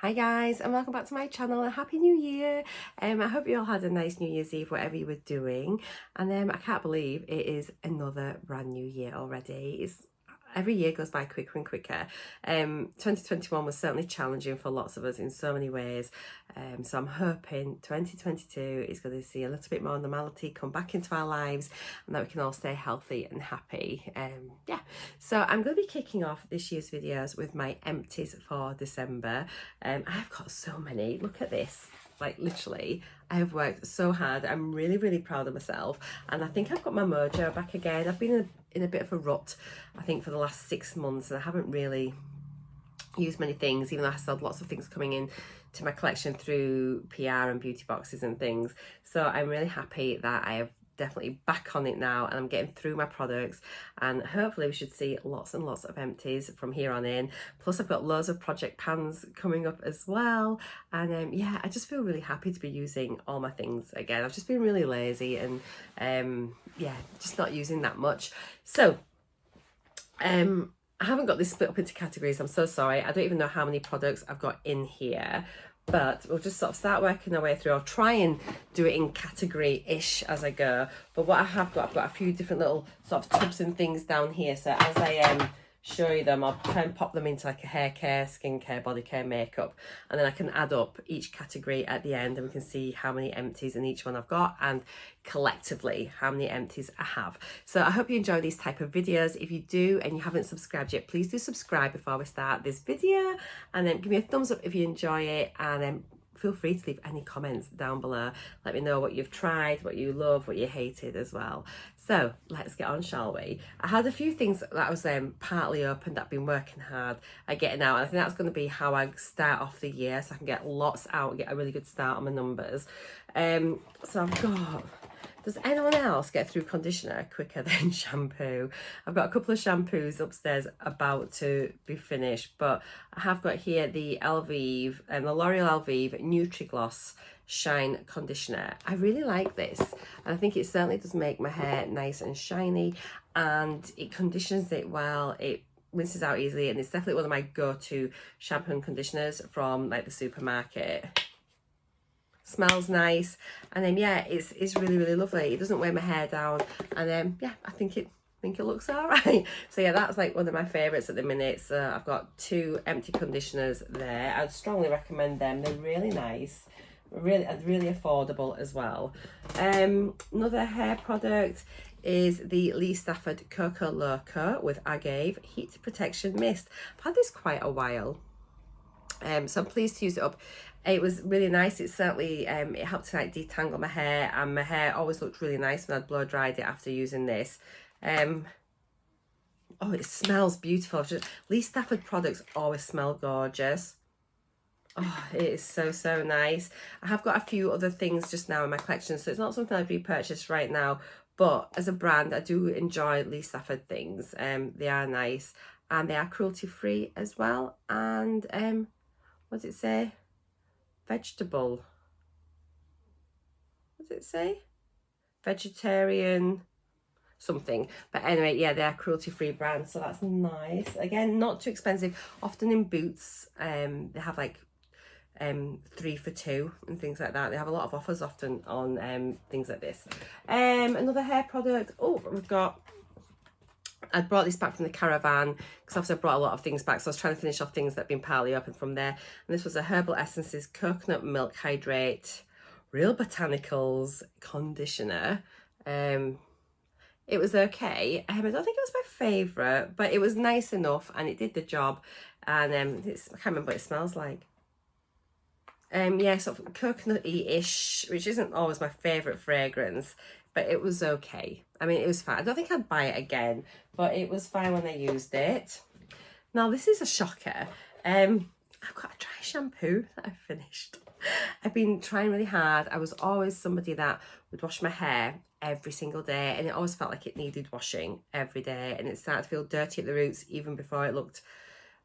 Hi guys, and welcome back to my channel and Happy New Year. I hope you all had a nice New Year's Eve, whatever you were doing. And I can't believe it is another brand new year already. Every year goes by quicker and quicker. 2021 was certainly challenging for lots of us in so many ways. So I'm hoping 2022 is going to see a little bit more normality come back into our lives and that we can all stay healthy and happy. So I'm going to be kicking off this year's videos with my empties for December. I've got so many. Look at this. Like literally, I have worked so hard. I'm really proud of myself, and I think I've got my mojo back again. I've been in a bit of a rut, I think, for the last 6 months, and I haven't really used many things, even though I still have lots of things coming in to my collection through PR and beauty boxes and things. So I'm really happy that I have definitely back on it now, and I'm getting through my products, and hopefully we should see lots and lots of empties from here on in. Plus I've got loads of project pans coming up as well, and yeah, I just feel really happy to be using all my things again. I've just been really lazy and yeah, just not using that much. So I haven't got this split up into categories. I'm so sorry. I don't even know how many products I've got in here, but we'll just sort of start working our way through. I'll try and do it in category-ish as I go. But what I've got a few different little sort of tubs and things down here. So as I show you them, I'll try and pop them into like a hair care, skincare, body care, makeup, and then I can add up each category at the end, and we can see how many empties in each one I've got, and collectively how many empties I have. So I hope you enjoy these type of videos. If you do and you haven't subscribed yet, please do subscribe before we start this video, and then give me a thumbs up if you enjoy it, and then feel free to leave any comments down below. Let me know what you've tried, what you love, what you hated as well. So let's get on, shall we? I had a few things that I was partly opened that I've been working hard at getting out, and I think that's going to be how I start off the year, so I can get lots out and get a really good start on my numbers. So I've got, does anyone else get through conditioner quicker than shampoo? I've got a couple of shampoos upstairs about to be finished, but I have got here the Elvive and the L'Oreal Elvive Nutri-Gloss Shine Conditioner. I really like this, and I think it certainly does make my hair nice and shiny, and it conditions it well. It rinses out easily, and it's definitely one of my go-to shampoo and conditioners from like the supermarket. Smells nice, and then yeah, it's really lovely. It doesn't weigh my hair down, and yeah, I think it looks all right. So yeah, that's like one of my favorites at the minute. So I've got 2 empty conditioners there. I'd strongly recommend them. They're really nice, really affordable as well. Another hair product is the Lee Stafford Coco Loco with Agave Heat Protection Mist. I've had this quite a while, so I'm pleased to use it up. It was really nice. It certainly it helped to like detangle my hair, and my hair always looked really nice when I'd blow dried it after using this. Oh, it smells beautiful. Lee Stafford products always smell gorgeous. Oh, it is so nice. I have got a few other things just now in my collection, so it's not something I'd repurchase right now, but as a brand I do enjoy Lee Stafford things. They are nice, and they are cruelty free as well, and what does it say? Vegetable. What does it say? Vegetarian something. But anyway, yeah, they're cruelty free brands, so that's nice. Again, not too expensive. Often in Boots, they have like 3 for 2 and things like that. They have a lot of offers often on things like this. Another hair product. Oh, we've got, I brought this back from the caravan because obviously I brought a lot of things back, so I was trying to finish off things that have been partly open from there. And this was a Herbal Essences Coconut Milk Hydrate Real Botanicals Conditioner. It was okay. I don't think it was my favourite, but it was nice enough and it did the job. And I can't remember what it smells like. Yeah, sort of coconutty-ish, which isn't always my favourite fragrance, but it was okay. I mean, it was fine. I don't think I'd buy it again, but it was fine when I used it. Now, this is a shocker. I've got a dry shampoo that I've finished. I've been trying really hard. I was always somebody that would wash my hair every single day, and it always felt like it needed washing every day, and it started to feel dirty at the roots even before it looked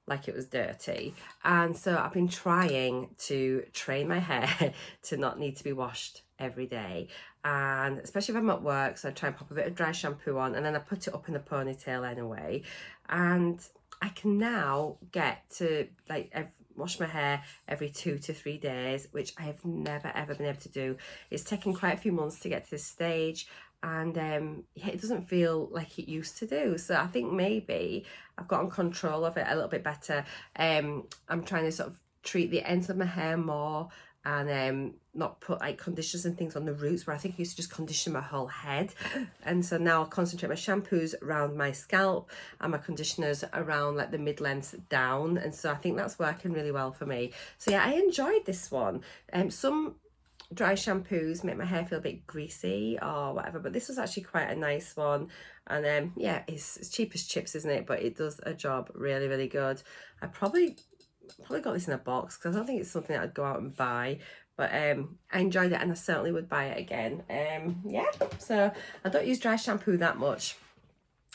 like it was dirty. And so I've been trying to train my hair to not need to be washed every day, and especially if I'm at work, so I try and pop a bit of dry shampoo on, and then I put it up in a ponytail anyway, and I can now get to like wash my hair every 2 to 3 days, which I have never ever been able to do. It's taken quite a few months to get to this stage, and yeah, it doesn't feel like it used to do. So I think maybe I've gotten control of it a little bit better. I'm trying to sort of treat the ends of my hair more, and not put like conditioners and things on the roots, where I think I used to just condition my whole head. And so now I'll concentrate my shampoos around my scalp and my conditioners around like the mid-lengths down. And so I think that's working really well for me. So yeah, I enjoyed this one. Some dry shampoos make my hair feel a bit greasy or whatever, but this was actually quite a nice one. And yeah, it's cheap as chips, isn't it? But it does a job really, really good. I probably got this in a box because I don't think it's something that I'd go out and buy, but I enjoyed it and I certainly would buy it again. Yeah, so I don't use dry shampoo that much.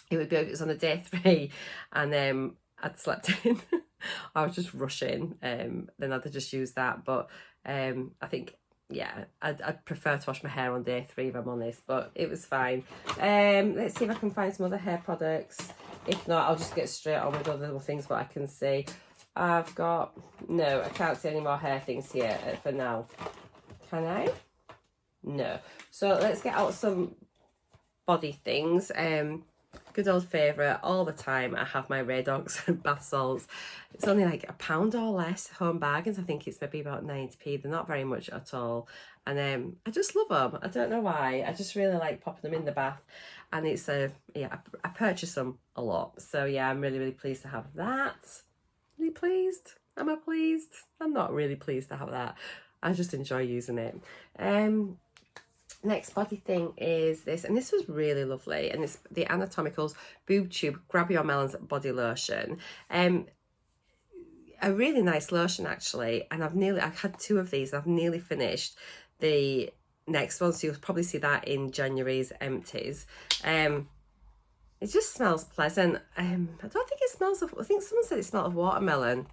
It would be if it was on a day 3 and I'd slept in I was just rushing, then I'd just use that. But I think, yeah, I'd prefer to wash my hair on day 3 if I'm honest, but it was fine. Let's see if I can find some other hair products. If not, I'll just get straight on with other little things what I can see. I've got, no, I can't see any more hair things here for now. Can I? No. So let's get out some body things. Good old favourite, all the time I have my Radox bath salts. It's only like £1 or less, home bargains. I think it's maybe about 90p. They're not very much at all, and I just love them. I don't know why, I just really like popping them in the bath. And it's yeah, I purchase them a lot, so yeah, I'm really, really pleased to have that. Really pleased? Am I pleased? I'm not really pleased to have that. I just enjoy using it. Next body thing is this, and this was really lovely, and it's the Anatomicals Boob Tube Grab Your Melons Body Lotion. A really nice lotion actually, and I've had 2 of these. I've nearly finished the next one, so you'll probably see that in January's Empties. It just smells pleasant. I don't think it smells of, I think someone said it smelled of watermelon.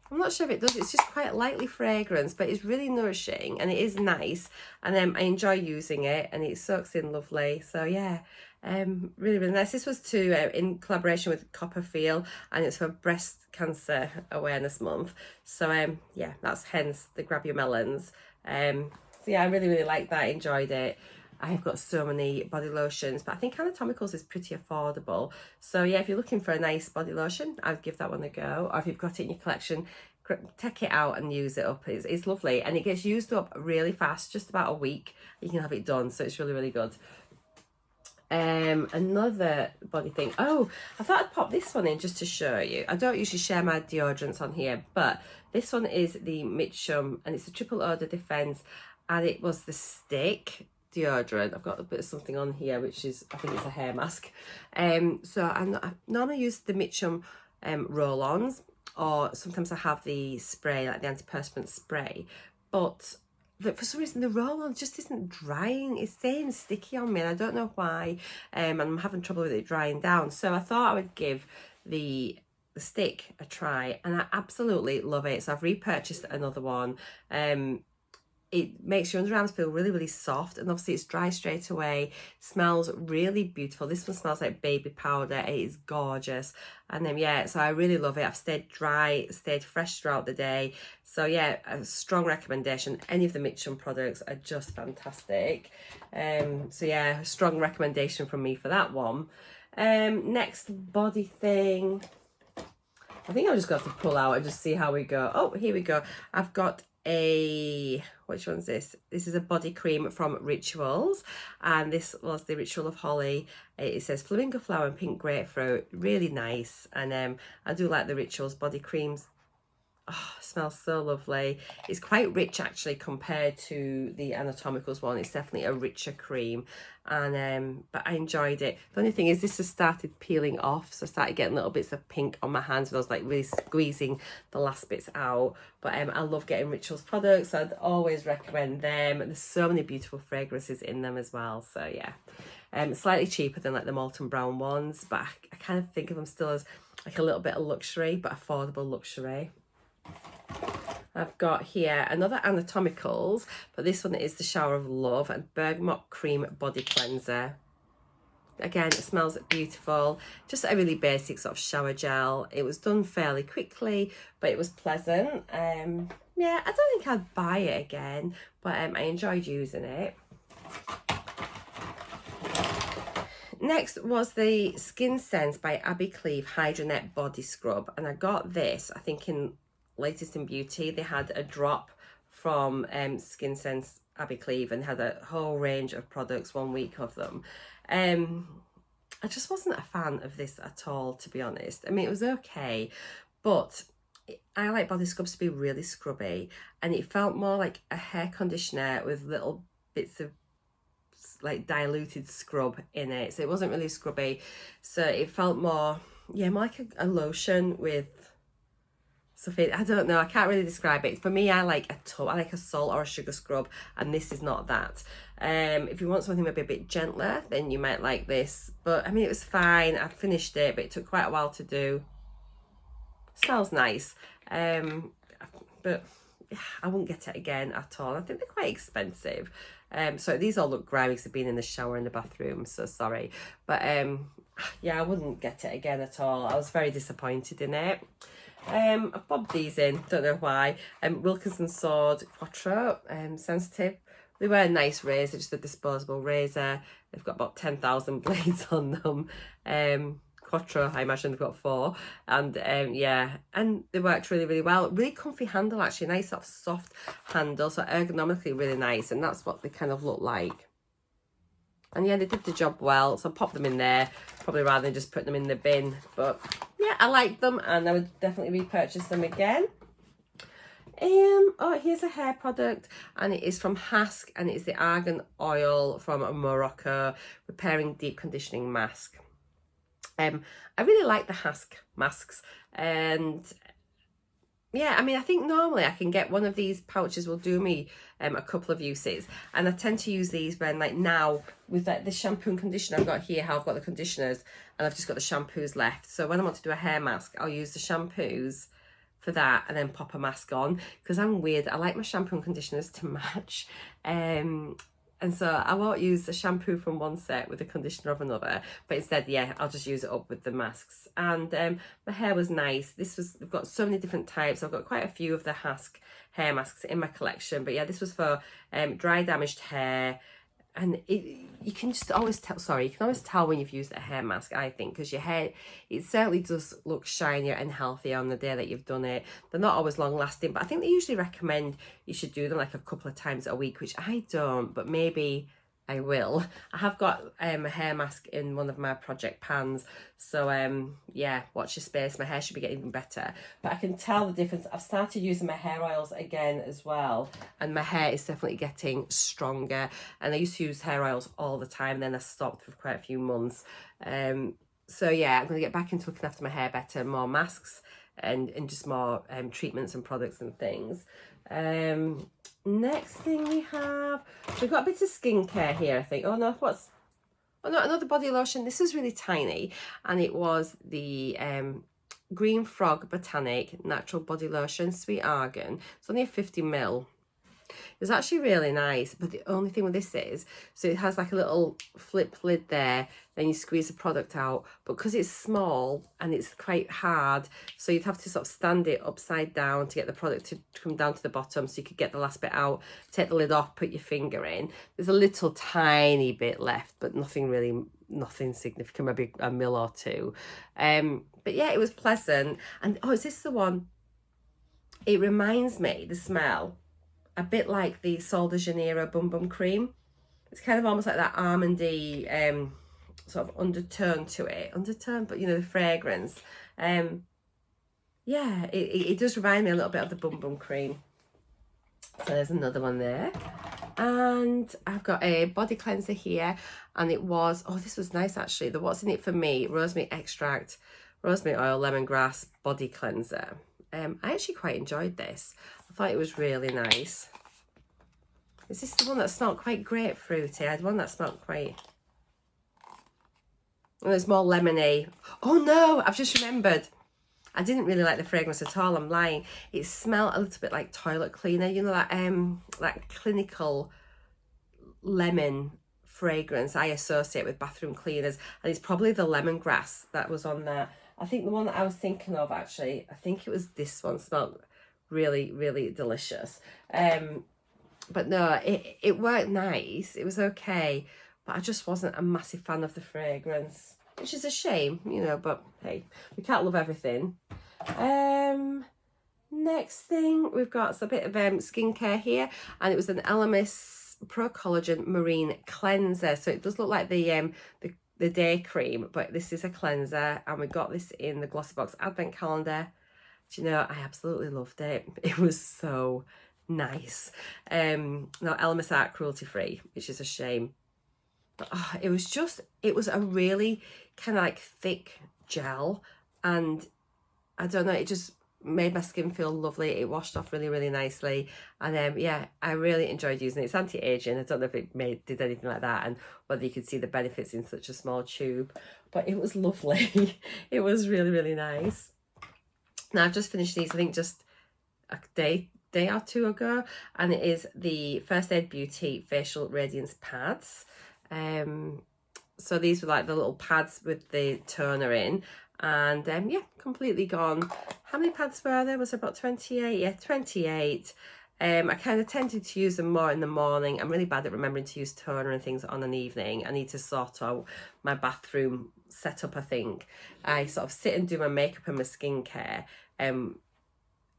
I'm not sure if it does. It's just quite lightly fragrance, but it's really nourishing and it is nice. And I enjoy using it, and it soaks in lovely. So yeah, really, really nice. This was in collaboration with Copperfield, and it's for Breast Cancer Awareness Month. So yeah, that's hence the Grab Your Melons. So yeah, I really, really like that. I enjoyed it. I've got so many body lotions, but I think Anatomicals is pretty affordable. So yeah, if you're looking for a nice body lotion, I'd give that one a go. Or if you've got it in your collection, take it out and use it up. It's lovely, and it gets used up really fast, just about a week. You can have it done, so it's really, really good. Another body thing. Oh, I thought I'd pop this one in just to show you. I don't usually share my deodorants on here, but this one is the Mitchum, and it's a triple odor defense, and it was the stick deodorant. I've got a bit of something on here, which is, I think it's a hair mask. So I normally use the Mitchum roll-ons, or sometimes I have the spray, like the antiperspirant spray, but for some reason the roll-on just isn't drying. It's staying sticky on me, and I don't know why. And I'm having trouble with it drying down. So I thought I would give the stick a try, and I absolutely love it. So I've repurchased another one. It makes your underarms feel really, really soft, and obviously it's dry straight away. Smells really beautiful. This one smells like baby powder. It is gorgeous. And then yeah, so I really love it. I've stayed dry, stayed fresh throughout the day. So yeah, a strong recommendation. Any of the Mitchum products are just fantastic. So yeah, a strong recommendation from me for that one. Next body thing, I think I'm just going to pull out and just see how we go. Oh, here we go. I've got which one's this? This is a body cream from Rituals, and this was the Ritual of Holly. It says flamingo flower and pink grapefruit. Really nice. And I do like the Rituals body creams. Oh, it smells so lovely. It's quite rich actually compared to the Anatomicals one. It's definitely a richer cream, and but I enjoyed it. The only thing is this has started peeling off, so I started getting little bits of pink on my hands, and I was like really squeezing the last bits out. But I love getting Rituals products. I'd always recommend them. There's so many beautiful fragrances in them as well. So yeah, slightly cheaper than like the Molten Brown ones, but I kind of think of them still as like a little bit of luxury, but affordable luxury. I've got here another Anatomicals, but this one is the Shower of Love and Bergamot Cream Body Cleanser. again, it smells beautiful. Just a really basic sort of shower gel. It was done fairly quickly, but it was pleasant. Yeah, I don't think I'd buy it again, but I enjoyed using it. Next was the Skin Sense by Abby Cleve Hydronet Body Scrub. And I got this, I think in Latest in Beauty. They had a drop from Skin Sense Abby Cleve and had a whole range of products, 1 week of them. I just wasn't a fan of this at all, to be honest. I mean, it was okay, but I like body scrubs to be really scrubby, and it felt more like a hair conditioner with little bits of like diluted scrub in it, so it wasn't really scrubby. So it felt more, yeah, more like a lotion with something. I don't know, I can't really describe it. For me, I like a salt or a sugar scrub, and this is not that. If you want something maybe a bit gentler, then you might like this. But I mean, it was fine. I finished it, but it took quite a while to do. Smells nice, but I wouldn't get it again at all. I think they're quite expensive. So these all look grimy because they've been in the shower in the bathroom, so sorry. But yeah, I wouldn't get it again at all. I was very disappointed in it. I've bobbed these in, don't know why. Wilkinson Sword Quattro, sensitive. They were a nice razor, just a disposable razor. They've got about 10,000 blades on them. Quattro, I imagine they've got 4, and yeah, and they worked really, really well. Really comfy handle, actually, nice sort of soft handle, so ergonomically really nice, and that's what they kind of look like. And yeah, they did the job well, so I popped them in there, probably rather than just put them in the bin. But yeah, I like them, and I would definitely repurchase them again. Oh, here's a hair product, and it is from Hask, and it is the Argan Oil from Morocco Repairing Deep Conditioning Mask. I really like the Hask masks, and yeah, I mean, I think normally I can get one of these pouches will do me a couple of uses, and I tend to use these when, like now with like the shampoo and conditioner I've got here, how I've got the conditioners and I've just got the shampoos left. So when I want to do a hair mask, I'll use the shampoos for that and then pop a mask on, because I'm weird, I like my shampoo and conditioners to match. And so I won't use the shampoo from one set with the conditioner of another, but instead, yeah, I'll just use it up with the masks. And my hair was nice. I've got so many different types. I've got quite a few of the Hask hair masks in my collection, but yeah, this was for dry damaged hair. And you can just always tell, you can always tell when you've used a hair mask, I think, because your hair, it certainly does look shinier and healthier on the day that you've done it. They're not always long lasting, but I think they usually recommend you should do them like a couple of times a week, which I don't, but maybe I will. I have got a hair mask in one of my project pans, so yeah, watch your space. My hair should be getting even better, but I can tell the difference. I've started using my hair oils again as well, and my hair is definitely getting stronger. And I used to use hair oils all the time, and then I stopped for quite a few months. So yeah, I'm going to get back into looking after my hair better, more masks and just more treatments and products and things. Next thing we've got a bit of skincare here, I think. Oh no, another body lotion. This is really tiny, and it was the Green Frog Botanic Natural Body Lotion Sweet Argan. It's only a 50ml. It's actually really nice, but the only thing with this is, so it has like a little flip lid there, then you squeeze the product out, but because it's small and it's quite hard, so you'd have to sort of stand it upside down to get the product to come down to the bottom, so you could get the last bit out, take the lid off, put your finger in. There's a little tiny bit left, but nothing significant, maybe a mil or two. But yeah, it was pleasant. And oh, is this the one? It reminds me, the smell, a bit like the Sol de Janeiro Bum Bum Cream. It's kind of almost like that almondy sort of undertone to it. But you know, the fragrance. Yeah, it does remind me a little bit of the Bum Bum Cream. So there's another one there. And I've got a body cleanser here, and it was, oh, this was nice actually. The What's in It for Me rosemary extract, rosemary oil, lemongrass body cleanser. I actually quite enjoyed this. I thought it was really nice. Is this the one that smelled quite grapefruity? I had one that smelled quite... Oh, it's more lemony. Oh no, I've just remembered. I didn't really like the fragrance at all, I'm lying. It smelled a little bit like toilet cleaner. You know, that clinical lemon fragrance I associate with bathroom cleaners, and it's probably the lemongrass that was on there. I think the one that I was thinking of, actually, I think it was this one. Smelled really, really delicious. But no, it worked nice. It was okay, but I just wasn't a massive fan of the fragrance, which is a shame, you know, but hey, we can't love everything. Next thing, we've got a bit of skincare here, and it was an Elemis Pro Collagen Marine Cleanser. So it does look like the day cream, but this is a cleanser, and we got this in the GLOSSYBOX advent calendar. Do you know, I absolutely loved it. It was so nice. No, Elemis aren't cruelty free, which is a shame. But oh, it was a really kind of like thick gel, and I don't know, it just made my skin feel lovely. It washed off really, really nicely, and yeah, I really enjoyed using it. It's anti-aging. I don't know if it did anything like that, and whether you could see the benefits in such a small tube, but it was lovely. It was really, really nice. Now I've just finished these, I think just a day or two ago, and it is the First Aid Beauty Facial Radiance Pads. So these were like the little pads with the toner in, and yeah, completely gone. How many pads were there? Was about 28? Yeah, 28. I kind of tended to use them more in the morning. I'm really bad at remembering to use toner and things on an evening. I need to sort out my bathroom setup, I think. I sort of sit and do my makeup and my skincare in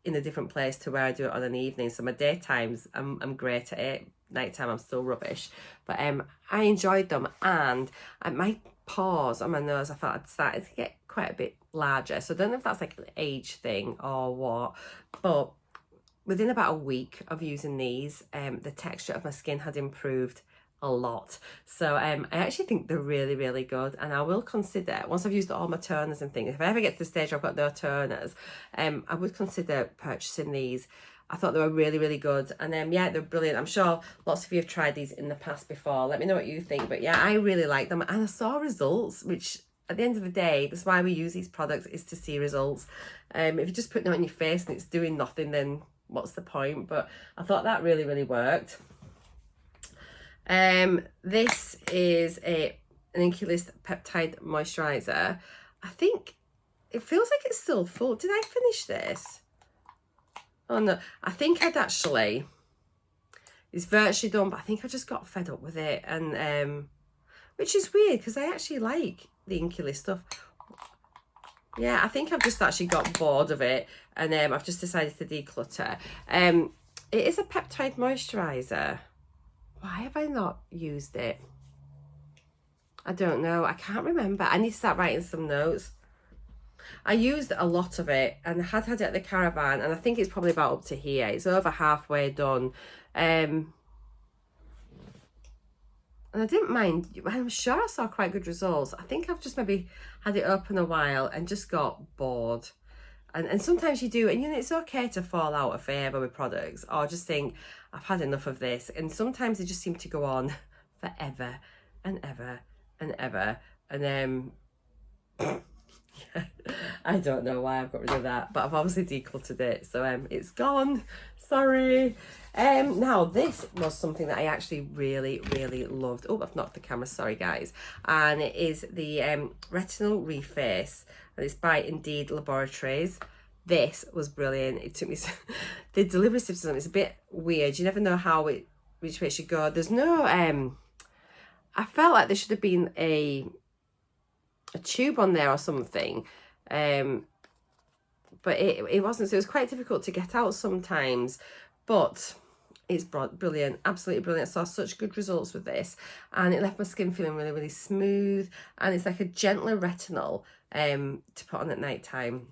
a different place to where I do it on an evening. So my daytimes, I'm great at it. Nighttime, I'm still rubbish. But I enjoyed them, and my pores on my nose, I felt I'd started to get quite a bit larger. So I don't know if that's like an age thing or what, but within about a week of using these, the texture of my skin had improved a lot. So I actually think they're really, really good, and I will consider, once I've used all my toners and things, if I ever get to the stage where I've got no toners, I would consider purchasing these. I thought they were really, really good, and yeah, they're brilliant. I'm sure lots of you have tried these in the past before. Let me know what you think, but yeah, I really like them, and I saw results, which at the end of the day, that's why we use these products, is to see results. If you're just putting it on your face and it's doing nothing, then what's the point? But I thought that really, really worked. This is an Empties peptide moisturizer. I think it feels like it's still full. Did I finish this? Oh no, I think I'd actually, it's virtually done, but I think I just got fed up with it, and which is weird because I actually like the Empties stuff. Yeah, I think I've just actually got bored of it, and I've just decided to declutter. It is a peptide moisturizer. Why have I not used it? I don't know. I can't remember. I need to start writing some notes. I used a lot of it, and I had it at the caravan, and I think it's probably about up to here. It's over halfway done. And I didn't mind. I'm sure I saw quite good results. I think I've just maybe had it open a while and just got bored. And sometimes you do, and you know, it's okay to fall out of favour with products, or just think, I've had enough of this. And sometimes they just seem to go on forever and ever and ever. And yeah, I don't know why I've got rid of that, but I've obviously decluttered it, so it's gone. Sorry. Now this was something that I actually really, really loved. Oh, I've knocked the camera, sorry guys. And it is the Retinol Reface, and it's by Indeed Laboratories. This was brilliant. It took me the delivery system is a bit weird. You never know which way it should go. There's no I felt like there should have been a tube on there or something, but it wasn't, so it was quite difficult to get out sometimes. But it's brilliant, absolutely brilliant. I saw such good results with this, and it left my skin feeling really, really smooth, and it's like a gentler retinol to put on at night time.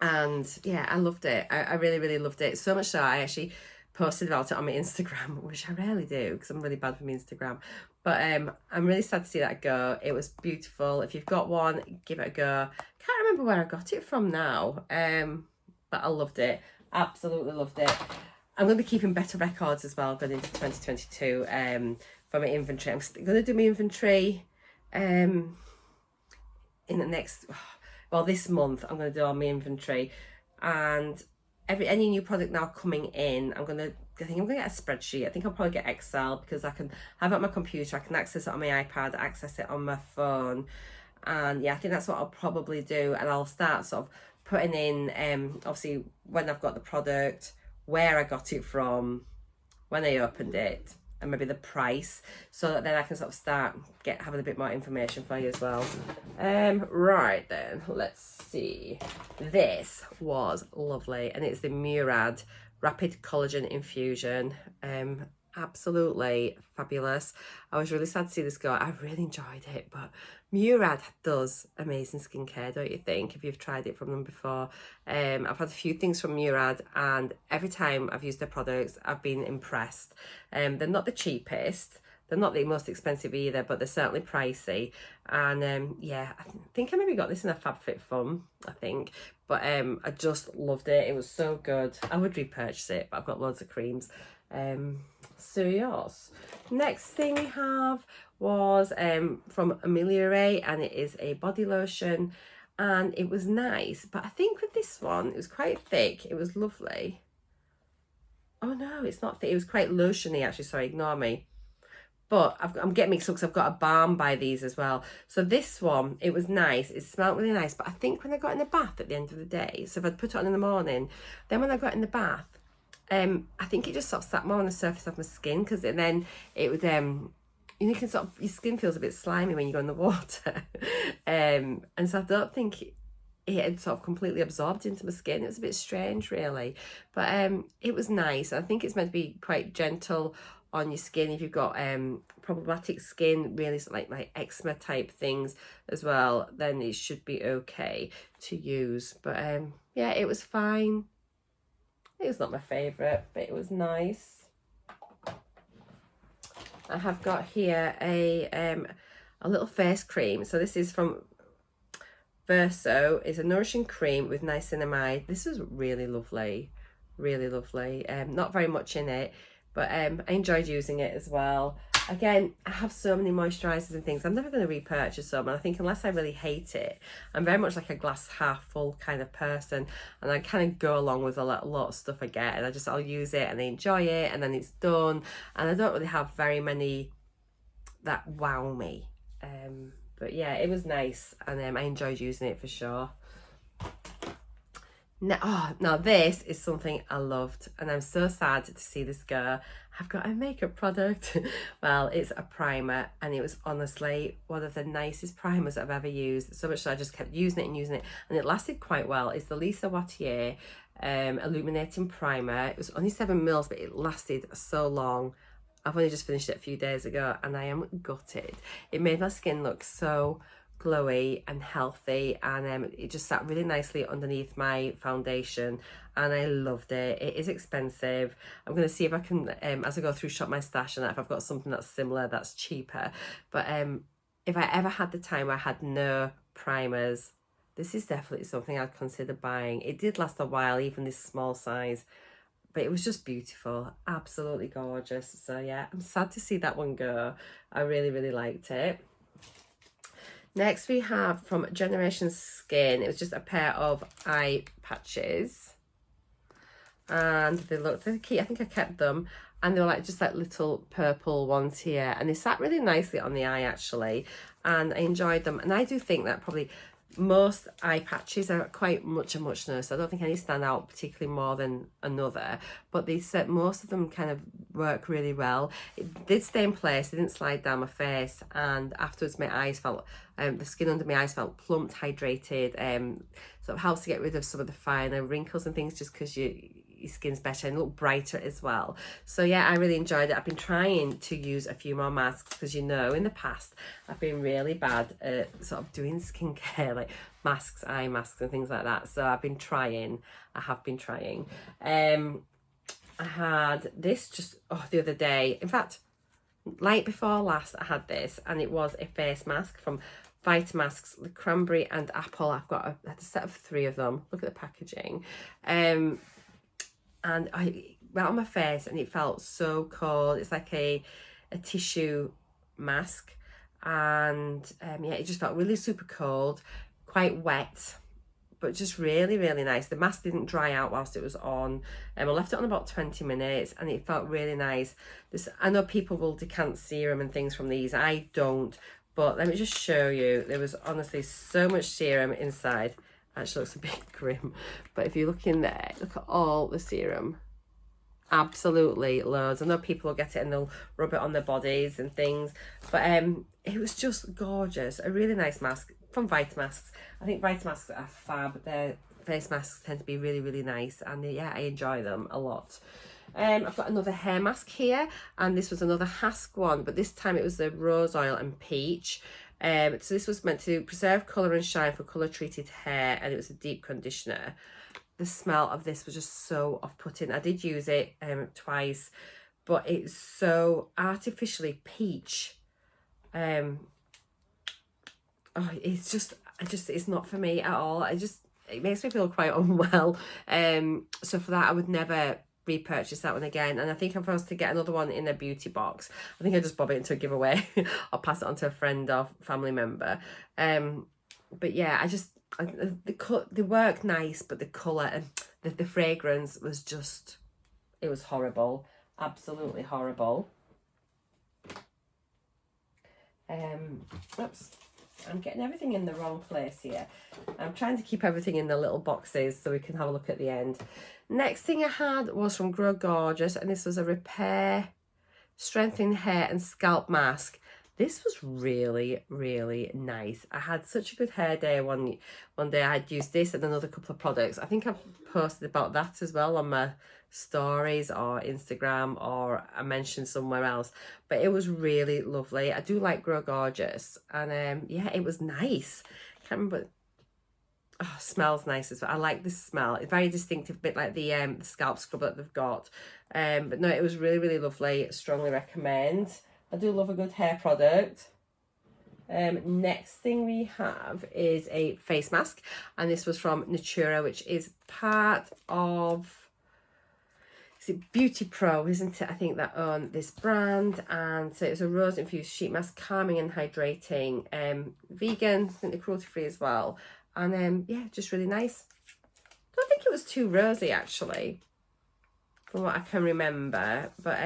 And yeah, I loved it. I really, really loved it, so much so I actually posted about it on my Instagram, which I rarely do because I'm really bad for my Instagram. But I'm really sad to see that go. It was beautiful. If you've got one, give it a go. Can't remember where I got it from now, but I loved it. Absolutely loved it. I'm going to be keeping better records as well going into 2022 for my inventory. I'm going to do my inventory in the next, well, this month I'm going to do all my inventory, and any new product now coming in, I'm going to I think I'm gonna get a spreadsheet. I think I'll probably get Excel because I can have it on my computer, I can access it on my iPad, access it on my phone. And yeah, I think that's what I'll probably do. And I'll start sort of putting in obviously when I've got the product, where I got it from, when I opened it, and maybe the price, so that then I can sort of start having a bit more information for you as well. Right then, let's see. This was lovely, and it's the Murad Rapid Collagen Infusion. Absolutely fabulous. I was really sad to see this go. I really enjoyed it, but Murad does amazing skincare, don't you think, if you've tried it from them before? I've had a few things from Murad, and every time I've used their products, I've been impressed. They're not the cheapest, they're not the most expensive either, but they're certainly pricey. And yeah, I think I maybe got this in a FabFitFun, I think. But I just loved it. It was so good. I would repurchase it, but I've got loads of creams. So yes, next thing we have was from Ameliorate, and it is a body lotion, and it was nice, but I think with this one it was quite thick. It was lovely. Oh no, it's not thick. It was quite lotiony actually, sorry, ignore me. But I'm getting mixed up because I've got a balm by these as well. So this one, it was nice. It smelled really nice. But I think when I got in the bath at the end of the day, so if I'd put it on in the morning, then when I got in the bath, I think it just sort of sat more on the surface of my skin, because then it would, you can sort of, your skin feels a bit slimy when you go in the water. And so I don't think it had sort of completely absorbed into my skin. It was a bit strange, really. But it was nice. I think it's meant to be quite gentle on your skin if you've got problematic skin, really like eczema type things as well, then it should be okay to use. But yeah, it was fine. It was not my favourite, but it was nice. I have got here a little face cream. So this is from Verso. It's a nourishing cream with niacinamide. This is really lovely, really lovely. Not very much in it, but I enjoyed using it as well. Again, I have so many moisturizers and things. I'm never going to repurchase them, and I think unless I really hate it, I'm very much like a glass half full kind of person, and I kind of go along with a lot of stuff I get, and I'll use it and I enjoy it, and then it's done, and I don't really have very many that wow me. But yeah, it was nice, and I enjoyed using it for sure. Now this is something I loved, and I'm so sad to see this go. I've got a makeup product. Well, it's a primer, and it was honestly one of the nicest primers I've ever used. So much so I just kept using it, and it lasted quite well. It's the Lisa Wattier Illuminating Primer. It was only 7ml, but it lasted so long. I've only just finished it a few days ago, and I am gutted. It made my skin look so glowy and healthy, and it just sat really nicely underneath my foundation, and I loved it. It is expensive. I'm going to see if I can, as I go through Shop My Stash, and if I've got something that's similar that's cheaper. But if I ever had the time where I had no primers, this is definitely something I'd consider buying. It did last a while, even this small size, but it was just beautiful, absolutely gorgeous. So yeah, I'm sad to see that one go. I really, really liked it. Next we have from Generation Skin. It was just a pair of eye patches, and they looked really cute. I think I kept them, and they were like just like little purple ones here, and they sat really nicely on the eye actually, and I enjoyed them. And I do think that probably most eye patches are quite much a muchness. I don't think any stand out particularly more than another, but they said most of them kind of work really well. It did stay in place, it didn't slide down my face, and afterwards my eyes felt the skin under my eyes felt plumped, hydrated, sort of helps to get rid of some of the finer wrinkles and things, just because your skin's better and look brighter as well. So yeah, I really enjoyed it. I've been trying to use a few more masks, because in the past I've been really bad at sort of doing skincare, like masks, eye masks and things like that. So I have been trying. I had this just the other day, in fact night before last, I had this, and it was a face mask from Vitamasks, the cranberry and apple. I had a set of 3 of them. Look at the packaging. And I went on my face, and it felt so cold. It's like a tissue mask, and yeah, it just felt really super cold, quite wet, but just really, really nice. The mask didn't dry out whilst it was on. I left it on about 20 minutes and it felt really nice. I know people will decant serum and things from these. I don't, but let me just show you. There was honestly so much serum inside. Actually looks a bit grim, but if you look in there, look at all the serum. Absolutely loads. I know people will get it and they'll rub it on their bodies and things, but it was just gorgeous. A really nice mask from Vitamasks. I think Vitamasks are fab. Their face masks tend to be really, really nice, and yeah, I enjoy them a lot. I've got another hair mask here, and this was another Hask one, but this time it was the rose oil and peach. So this was meant to preserve colour and shine for colour treated hair, and it was a deep conditioner. The smell of this was just so off-putting. I did use it twice, but it's so artificially peach. Oh, it's not for me at all. It makes me feel quite unwell. So for that, I would never repurchase that one again. And I think I'm supposed to get another one in a beauty box. I think I just bob it into a giveaway or pass it on to a friend or family member. But yeah, they work nice, but the colour and the fragrance was just, it was horrible. Absolutely horrible. Oops, I'm getting everything in the wrong place here. I'm trying to keep everything in the little boxes so we can have a look at the end. Next thing I had was from Grow Gorgeous, and this was a repair, strengthening hair and scalp mask. This was really, really nice. I had such a good hair day one day. I had used this and another couple of products. I think I've posted about that as well on my stories or Instagram, or I mentioned somewhere else, but it was really lovely. I do like Grow Gorgeous, and yeah, it was nice. Can't remember. Oh, smells nice as well. I like this smell. It's very distinctive, a bit like the scalp scrub that they've got. But no, it was really, really lovely. Strongly recommend. I do love a good hair product. Next thing we have is a face mask, and this was from Natura, which is part of, is it Beauty Pro, isn't it? I think that own this brand. And so it's a rose infused sheet mask, calming and hydrating, vegan, I think they're cruelty free as well. And yeah, just really nice. I don't think it was too rosy actually, from what I can remember, but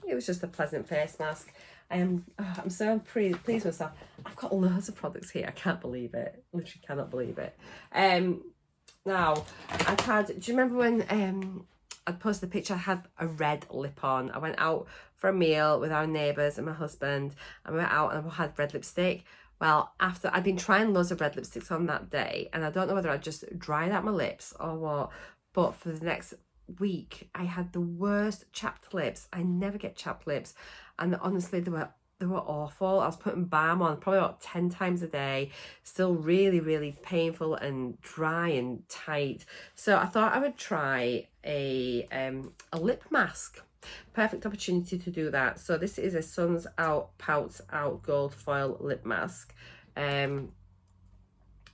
it was just a pleasant face mask. I'm so pleased with myself. I've got loads of products here. I can't believe it. Literally cannot believe it. Now, I've had, do you remember when I posted the picture? I had a red lip on. I went out for a meal with our neighbours and my husband, and we went out and I had red lipstick. Well, after I'd been trying loads of red lipsticks on that day, and I don't know whether I just dried out my lips or what, but for the next week I had the worst chapped lips. I never get chapped lips, and honestly they were awful. I was putting balm on probably about 10 times a day, still really, really painful and dry and tight. So I thought I would try a lip mask. Perfect opportunity to do that. So this is a Suns Out Pouts Out Gold Foil Lip Mask. SF,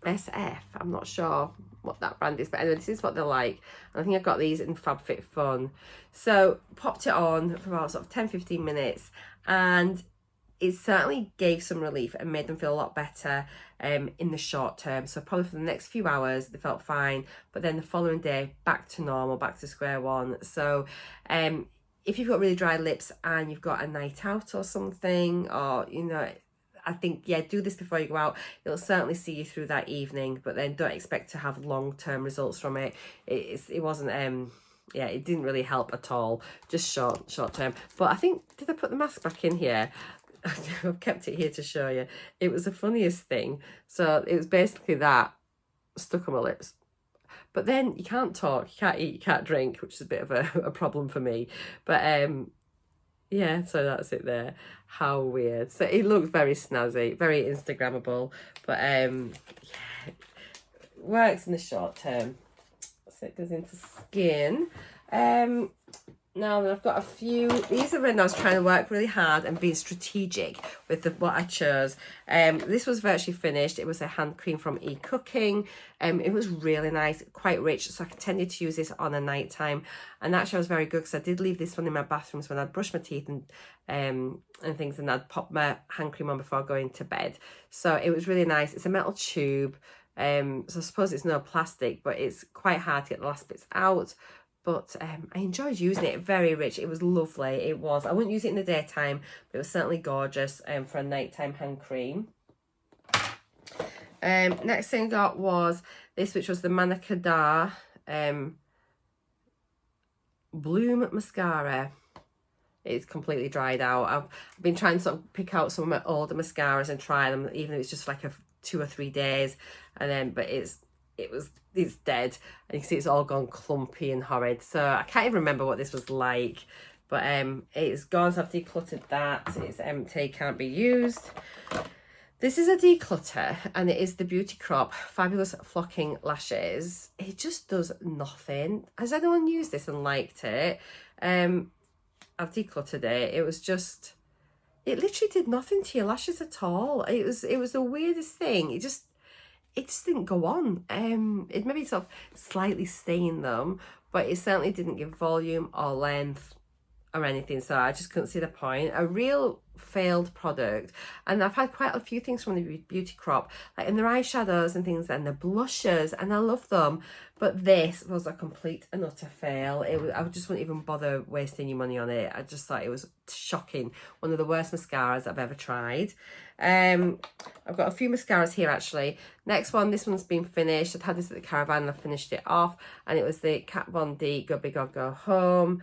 I'm not sure what that brand is, but anyway, this is what they're like. And I think I got these in FabFitFun. So popped it on for about sort of 10-15 minutes, and it certainly gave some relief and made them feel a lot better in the short term. So probably for the next few hours they felt fine, but then the following day back to normal, back to square one. So if you've got really dry lips and you've got a night out or something, or you know, I think, yeah, do this before you go out. It'll certainly see you through that evening, but then don't expect to have long-term results from it. It wasn't yeah, it didn't really help at all, just short term. But I think, did I put the mask back in here? I've kept it here to show you. It was the funniest thing. So it was basically that stuck on my lips. But then you can't talk, you can't eat, you can't drink, which is a bit of a problem for me. But yeah, so that's it there. How weird. So it looks very snazzy, very Instagrammable, but yeah, it works in the short term. So it goes into skin. Now then, I've got a few. These are when I was trying to work really hard and being strategic with what I chose. This was virtually finished. It was a hand cream from E-Cooking. It was really nice, quite rich, so I tended to use this on a night time. And actually I was very good, because I did leave this one in my bathrooms when I'd brush my teeth and things, and I'd pop my hand cream on before going to bed. So it was really nice. It's a metal tube, So I suppose it's no plastic, but it's quite hard to get the last bits out. But I enjoyed using it. Very rich. It was lovely. It was. I wouldn't use it in the daytime, but it was certainly gorgeous for a nighttime hand cream. Next thing I got was this, which was the Mascaras Bloom Mascara. It's completely dried out. I've been trying to sort of pick out some of my older mascaras and try them, even if it's just like 2 or 3 days, and then but it's dead, and you can see it's all gone clumpy and horrid. So I can't even remember what this was like, but it's gone. So I've decluttered that. It's empty, can't be used. This is a declutter, and it is the Beauty Crop Fabulous Flocking Lashes. It just does nothing. Has anyone used this and liked it? I've decluttered it. It was just, it literally did nothing to your lashes at all. It was the weirdest thing. It just didn't go on. It maybe sort of slightly stained them, but it certainly didn't give volume or length or anything, so I just couldn't see the point. A real failed product. And I've had quite a few things from the Beauty Crop, like in their eyeshadows and things, and the blushes, and I love them, but this was a complete and utter fail. I just wouldn't even bother wasting your money on it. I just thought it was shocking. One of the worst mascaras I've ever tried. I've got a few mascaras here actually. Next one, this one's been finished. I'd had this at the caravan and I finished it off, and it was the Kat Von D Go Big or Go Home.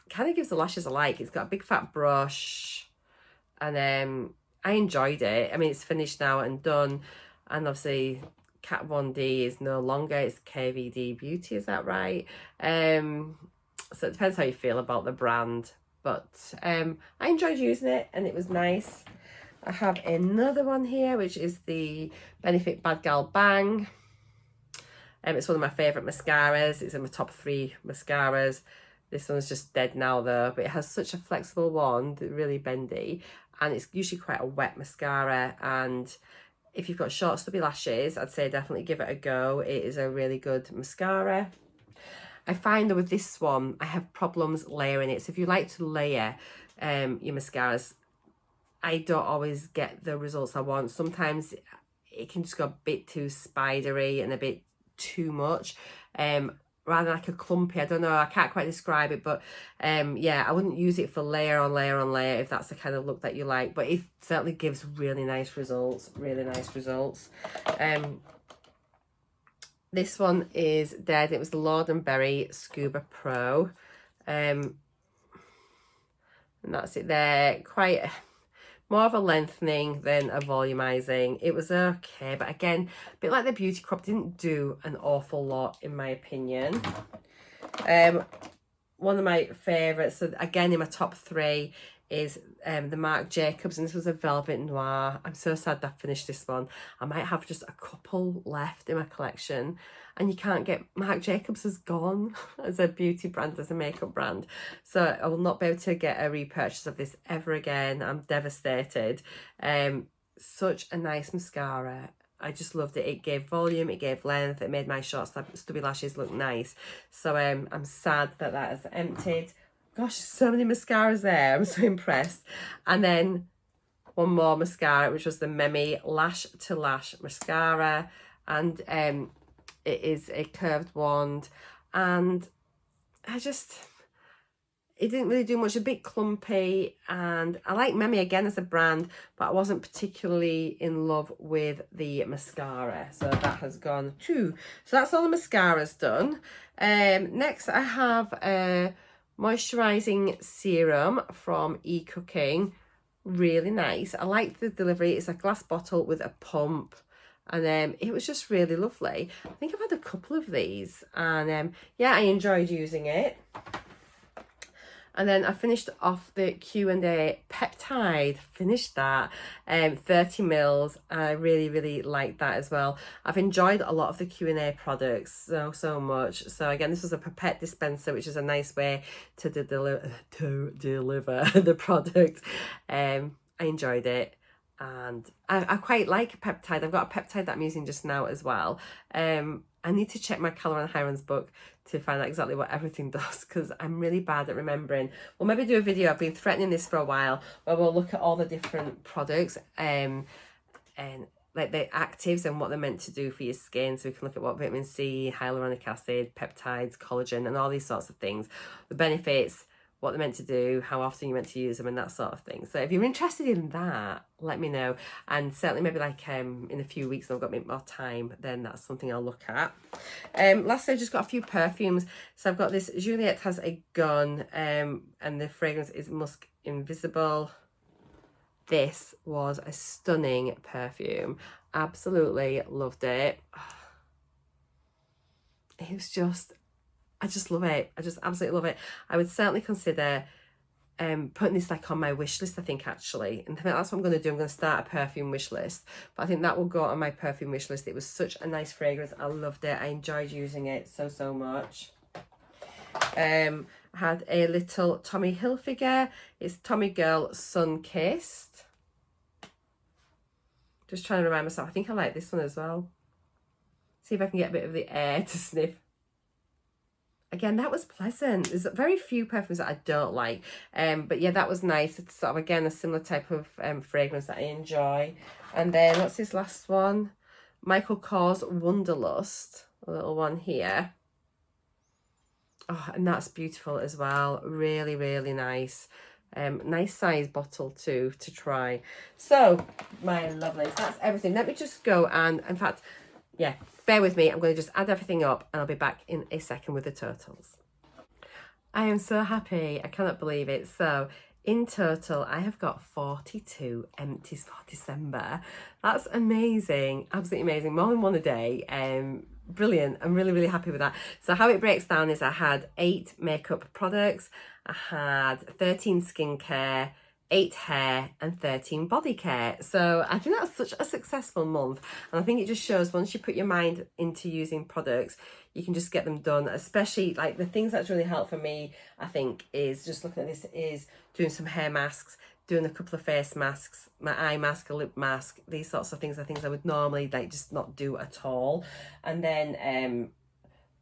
Kind of gives the lashes a like. It's got a big fat brush, and I enjoyed it. I mean, it's finished now and done, and obviously Kat Von D is no longer, it's KVD Beauty, is that right? So it depends how you feel about the brand, but I enjoyed using it and it was nice. I have another one here, which is the Benefit Bad Gal Bang. It's one of my favourite mascaras. It's in my top 3 mascaras. This one's just dead now though, but it has such a flexible wand, really bendy, and it's usually quite a wet mascara. And if you've got short stubby lashes, I'd say definitely give it a go. It is a really good mascara. I find that with this one, I have problems layering it. So if you like to layer your mascaras, I don't always get the results I want. Sometimes it can just go a bit too spidery and a bit too much. Rather like a clumpy, I don't know, I can't quite describe it, but yeah, I wouldn't use it for layer on layer on layer if that's the kind of look that you like, but it certainly gives really nice results, really nice results. This one is dead. It was the Lord and Berry Scuba Pro, and that's it there. Quite more of a lengthening than a volumizing. It was okay, but again, a bit like the Beauty Crop, didn't do an awful lot in my opinion. One of my favourites, so again in my top 3, is the Marc Jacobs, and this was a Velvet Noir. I'm so sad that I finished this one. I might have just a couple left in my collection, and you can't get, Marc Jacobs is gone as a beauty brand, as a makeup brand, so I will not be able to get a repurchase of this ever again. I'm devastated. Such a nice mascara. I just loved it. It gave volume, it gave length, it made my short stubby lashes look nice. So I'm sad that that has emptied. Gosh, so many mascaras there. I'm so impressed. And then one more mascara, which was the Memi Lash to Lash mascara, and it is a curved wand, and it didn't really do much, a bit clumpy, and I like Memi again as a brand, but I wasn't particularly in love with the mascara, so that has gone too. So that's all the mascaras done. Next I have a moisturizing serum from eCooking. Really nice. I like the delivery. It's a glass bottle with a pump, and it was just really lovely. I think I've had a couple of these, and yeah, I enjoyed using it. And then I finished off the Q&A peptide, finished that, 30 mils. I really, really liked that as well. I've enjoyed a lot of the Q&A products so much. So again, this was a pipette dispenser, which is a nice way to deliver the product. I enjoyed it. And I quite like a peptide. I've got a peptide that I'm using just now as well. I need to check my Caloran Hiron's book to find out exactly what everything does, because I'm really bad at remembering. We'll maybe do a video, I've been threatening this for a while, where we'll look at all the different products and like the actives and what they're meant to do for your skin. So we can look at what vitamin C, hyaluronic acid, peptides, collagen, and all these sorts of things, the benefits, what they're meant to do, how often you're meant to use them, and that sort of thing. So if you're interested in that, let me know. And certainly maybe like in a few weeks when I've got a bit more time, then that's something I'll look at. Lastly, I've just got a few perfumes. So I've got this Juliette Has a Gun, and the fragrance is Musk Invisible. This was a stunning perfume. Absolutely loved it. It was just, I just love it. I just absolutely love it. I would certainly consider putting this like on my wish list, I think, actually. And I think that's what I'm going to do. I'm going to start a perfume wish list. But I think that will go on my perfume wish list. It was such a nice fragrance. I loved it. I enjoyed using it so much. I had a little Tommy Hilfiger. It's Tommy Girl Sun Kissed. Just trying to remind myself. I think I like this one as well. See if I can get a bit of the air to sniff. Again, that was pleasant. There's very few perfumes that I don't like. But yeah, that was nice. It's sort of, again, a similar type of fragrance that I enjoy. And then, what's this last one? Michael Kors Wonderlust. A little one here. Oh, and that's beautiful as well. Really, really nice. Nice size bottle too to try. So my lovelies, that's everything. Let me just go and, in fact, yeah, bear with me. I'm going to just add everything up and I'll be back in a second with the totals. I am so happy. I cannot believe it. So in total, I have got 42 empties for December. That's amazing. Absolutely amazing. More than one a day. Brilliant. I'm really, really happy with that. So how it breaks down is I had 8 makeup products. I had 13 skincare, 8 hair and 13 body care. So I think that's such a successful month. And I think it just shows once you put your mind into using products, you can just get them done. Especially like the things that's really helped for me, I think, is just looking at this, is doing some hair masks, doing a couple of face masks, my eye mask, a lip mask, these sorts of things are things I would normally like just not do at all. And then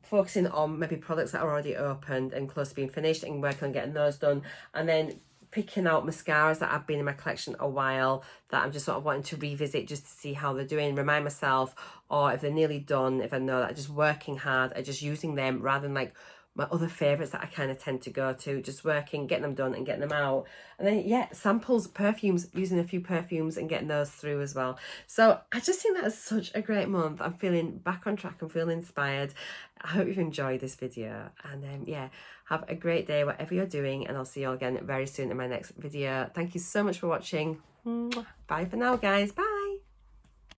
focusing on maybe products that are already opened and close to being finished and working on getting those done. And then picking out mascaras that have been in my collection a while that I'm just sort of wanting to revisit just to see how they're doing, remind myself, or if they're nearly done, if I know that I'm just working hard at just using them rather than like my other favourites that I kind of tend to go to, just working, getting them done and getting them out. And then, yeah, samples, perfumes, using a few perfumes and getting those through as well. So I just think that is such a great month. I'm feeling back on track. I'm feeling inspired. I hope you've enjoyed this video. And yeah, have a great day, whatever you're doing. And I'll see you all again very soon in my next video. Thank you so much for watching. Bye for now, guys. Bye.